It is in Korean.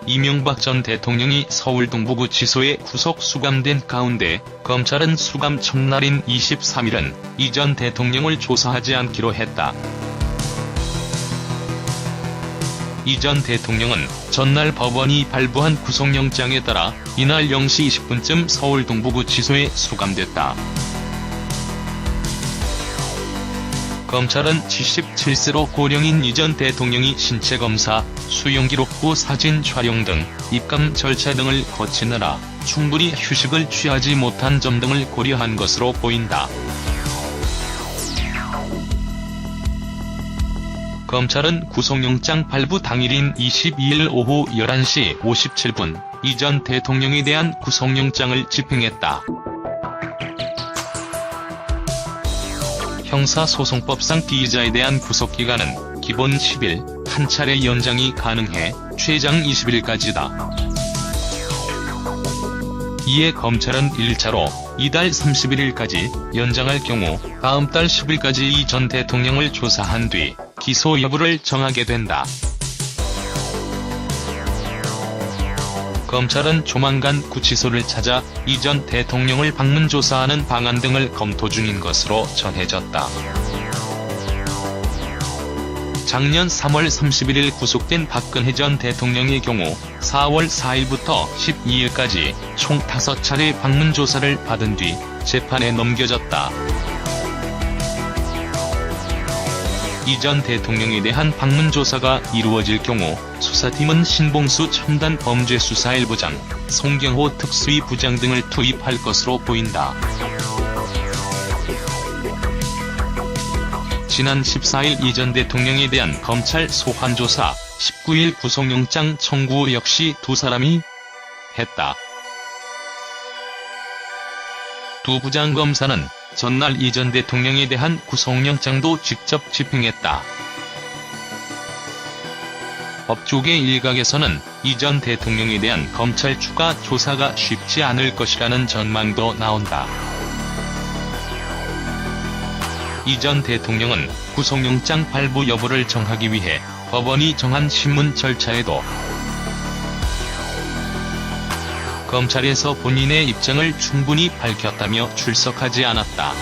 이명박 전 대통령이 서울 동부구치소에 구속 수감된 가운데 검찰은 수감 첫날인 23일은 이 전 대통령을 조사하지 않기로 했다. 이 전 대통령은 전날 법원이 발부한 구속영장에 따라 이날 0시 20분쯤 서울 동부구치소에 수감됐다. 검찰은 77세로 고령인 이 전 대통령이 신체검사, 수용기록부 사진 촬영 등 입감 절차 등을 거치느라 충분히 휴식을 취하지 못한 점 등을 고려한 것으로 보인다. 검찰은 구속영장 발부 당일인 22일 오후 11시 57분 이 전 대통령에 대한 구속영장을 집행했다. 형사소송법상 피의자에 대한 구속기간은 기본 10일, 한 차례 연장이 가능해 최장 20일까지다. 이에 검찰은 1차로 이달 31일까지 연장할 경우 다음 달 10일까지 이 전 대통령을 조사한 뒤 기소 여부를 정하게 된다. 검찰은 조만간 구치소를 찾아 이 전 대통령을 방문 조사하는 방안 등을 검토 중인 것으로 전해졌다. 작년 3월 31일 구속된 박근혜 전 대통령의 경우 4월 4일부터 12일까지 총 5차례 방문 조사를 받은 뒤 재판에 넘겨졌다. 이 전 대통령에 대한 방문 조사가 이루어질 경우 수사팀은 신봉수 첨단 범죄수사 1부장, 송경호 특수위 부장 등을 투입할 것으로 보인다. 지난 14일 이 전 대통령에 대한 검찰 소환조사, 19일 구속영장 청구 역시 두 사람이 했다. 두 부장검사는 전날 이 전 대통령에 대한 구속영장도 직접 집행했다. 법조계 일각에서는 이 전 대통령에 대한 검찰 추가 조사가 쉽지 않을 것이라는 전망도 나온다. 이 전 대통령은 구속영장 발부 여부를 정하기 위해 법원이 정한 신문 절차에도 검찰에서 본인의 입장을 충분히 밝혔다며 출석하지 않았다.